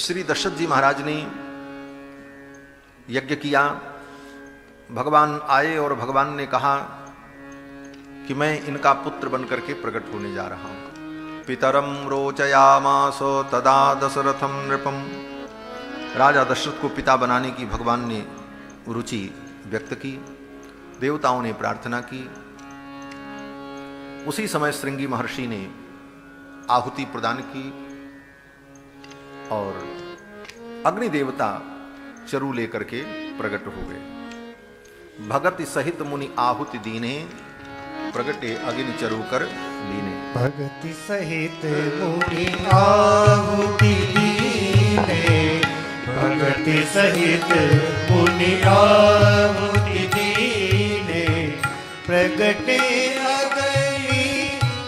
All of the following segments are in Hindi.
श्री दशरथ जी महाराज ने यज्ञ किया। भगवान आए और भगवान ने कहा कि मैं इनका पुत्र बनकर के प्रकट होने जा रहा हूं। पितरम रोचयामास तदा दशरथम नृपम। राजा दशरथ को पिता बनाने की भगवान ने रुचि व्यक्त की, देवताओं ने प्रार्थना की। उसी समय श्रृंगी महर्षि ने आहुति प्रदान की और अग्नि देवता चरु लेकर के प्रकट हो गए। भगति सहित मुनि आहुति दीने, प्रगटे अग्नि चरु कर लीने। भगति सहित मुनि आहुति दीने, भगति सहित मुनि आहुति दीने, प्रगटे अग्नि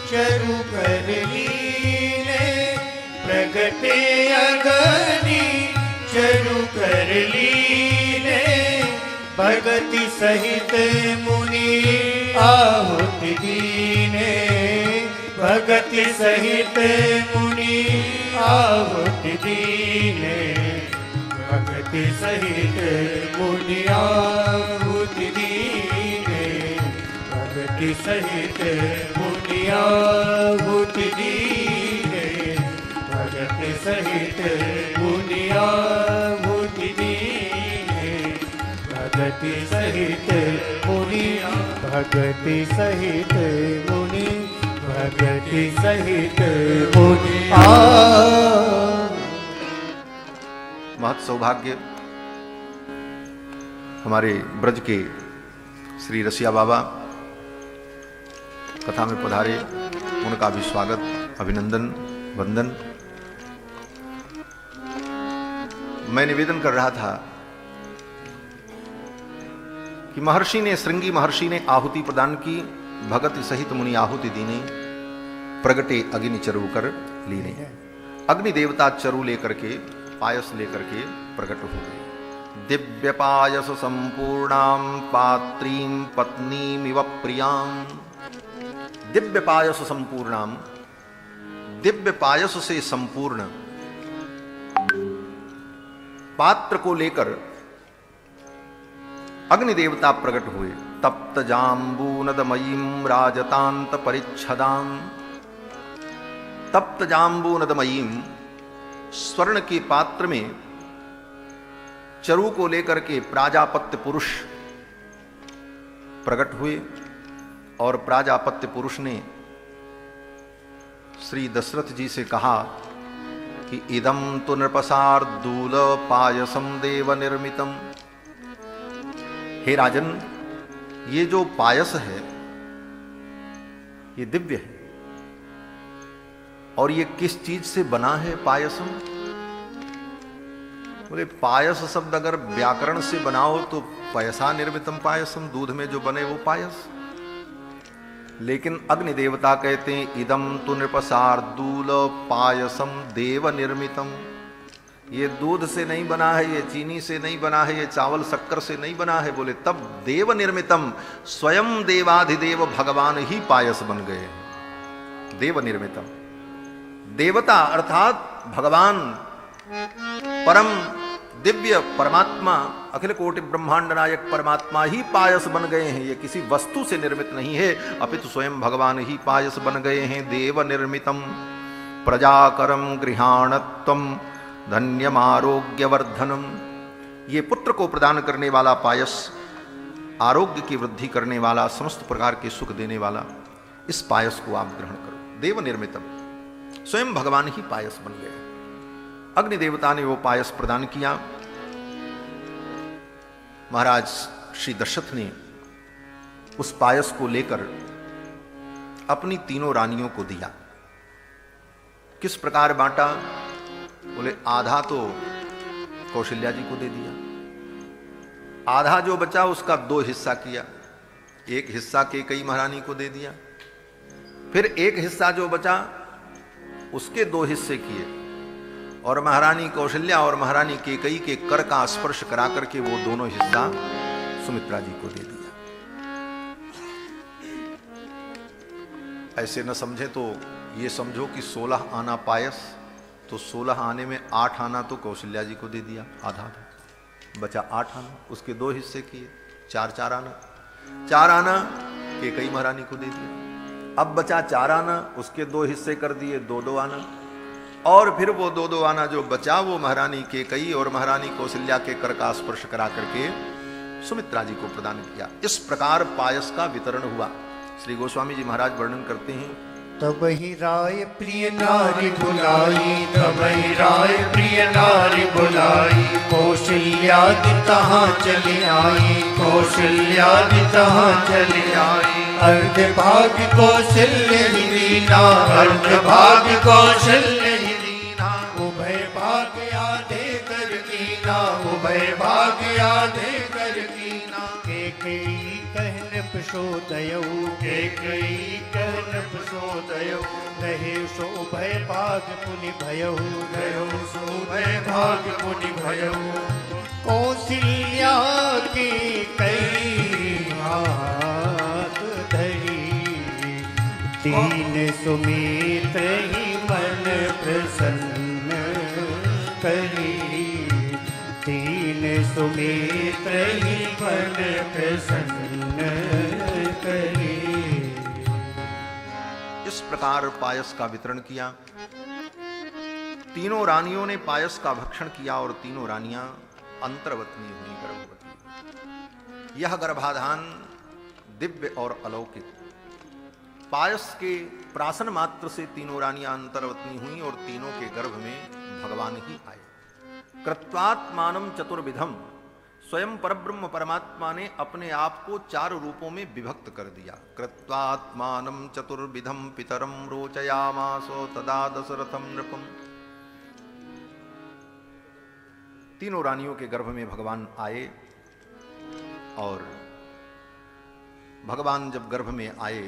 चरु कर लीने, प्रगटे अग्नि चरु कर लीने। भगति सहित मुनि आहुति दीने, भगति सहित मुनि आहुति दीने, भगति सहित मुनि आहुति दीने, भगति सहित मुनि आहुति दीने, भगति सहित मुनि आहुति दीने, भगति सहित मुनि, भगति सहित मुनि, भगति सहित मुनि। महत सौभाग्य हमारे ब्रज के श्री रसिया बाबा कथा में पधारे, उनका भी स्वागत, अभिनंदन, वंदन। मैं निवेदन कर रहा था कि महर्षि ने, श्रृंगी महर्षि ने आहुति प्रदान की। भगति सहित मुनि आहुति दीने, प्रगटे अग्नि चरु कर लीने। अग्नि देवता चरु लेकर के, पायस लेकर के प्रकट हो गए। दिव्य पायस संपूर्णाम पात्रीम पत्नीमिव प्रियाम। दिव्य पायस संपूर्णाम, दिव्य पायस से संपूर्ण पात्र को लेकर अग्नि देवता प्रकट हुए। तप्त जाम्बूनदमयीं राजतांत परिच्छदाम। तप्त जाम्बूनदमयीं, स्वर्ण के पात्र में चरु को लेकर के प्राजापत्य पुरुष प्रकट हुए और प्राजापत्य पुरुष ने श्री दशरथ जी से कहा कि इदं तु नृपशार्दूल पायसम देव निर्मितम। हे राजन, ये जो पायस है ये दिव्य है। और ये किस चीज से बना है पायसम? बोले पायस शब्द अगर व्याकरण से बनाओ तो पयसा निर्मितम पायसम, दूध में जो बने वो पायस। लेकिन अग्नि देवता कहते हैं इदम तु नृपशार्दूल पायसम देव निर्मितम। ये दूध से नहीं बना है, ये चीनी से नहीं बना है, ये चावल शक्कर से नहीं बना है। बोले तब देव निर्मितम, स्वयं देवाधिदेव भगवान ही पायस बन गए हैं। देव निर्मितम, देवता अर्थात भगवान परम दिव्य परमात्मा, अखिल कोटि ब्रह्मांड नायक परमात्मा ही पायस बन गए हैं। ये किसी वस्तु से निर्मित नहीं है, अपितु स्वयं भगवान ही पायस बन गए हैं। देव निर्मितम प्रजाकरम गृहाणत्वम धन्यमारोग्यवर्धनम। ये पुत्र को प्रदान करने वाला पायस, आरोग्य की वृद्धि करने वाला, समस्त प्रकार के सुख देने वाला, इस पायस को आप ग्रहण करो। देव निर्मितम, स्वयं भगवान ही पायस बन गए। अग्नि देवता ने वो पायस प्रदान किया। महाराज श्री दशरथ ने उस पायस को लेकर अपनी तीनों रानियों को दिया। किस प्रकार बांटा? बोले आधा तो कौशल्या जी को दे दिया, आधा जो बचा उसका 2 हिस्सा किया। एक हिस्सा कैकेयी महारानी को दे दिया, फिर एक हिस्सा जो बचा उसके 2 हिस्से किए और महारानी कौशल्या और महारानी कैकेयी के कर का स्पर्श करा करके वो दोनों हिस्सा सुमित्रा जी को दे दिया। ऐसे न समझे तो ये समझो कि 16 आना पायस तो 16 आने में 8 आना तो कौशल्या जी को दे दिया, आधा आधा, बचा 8 आना, उसके 2 हिस्से किए, 4 आना, 4 आना कैकेयी महारानी को दे दिया। अब बचा 4 आना, उसके 2 हिस्से कर दिए, 2 आना, और फिर वो 2 आना जो बचा वो महारानी कैकेयी और महारानी कौशल्या के कर का स्पर्श करा करके सुमित्रा जी को प्रदान किया। इस प्रकार पायस का वितरण हुआ। श्री गोस्वामी जी महाराज वर्णन करते हैं, तब ही राय प्रिय नारी बुलाई, तब ही राय प्रिय नारी बुलाई, कौशल्यादि तहाँ चली आई, कौशल्यादि तहाँ चली आई। अर्ध भाग कौशल्य ही दीना, अर्ध भाग कौशल्य ही दीना, उभय भाग आधे कर कीना, उभय भाग आधे कर कीना। कैकेयी कहन प्रसोदयऊ, कैकेयी कहन प्रसोदयऊ, रहे सो उभय भाग पुनि भयऊ, रहे सो उभय भाग पुनि भयऊ। कौशल्या की कई हाथ धरी, दीन सुमित्र ही मन प्रसन्न करी, दीन सुमित्र ही मन प्रसन्न करी। इस प्रकार पायस का वितरण किया। तीनों रानियों ने पायस का भक्षण किया और तीनों रानियां अंतर्वतनी हुई, गर्भवती। यह गर्भाधान दिव्य और अलौकिक। पायस के प्राशन मात्र से तीनों रानियां अंतर्वतनी हुई और तीनों के गर्भ में भगवान ही आए। कृत्वात्मानं चतुर्विधम, स्वयं परब्रह्म परमात्मा ने अपने आप को 4 रूपों में विभक्त कर दिया। कृत्वात्मानं चतुर्विधम पितरम रोचयामासो तदा दशरथम नृपम। तीनों रानियों के गर्भ में भगवान आए और भगवान जब गर्भ में आए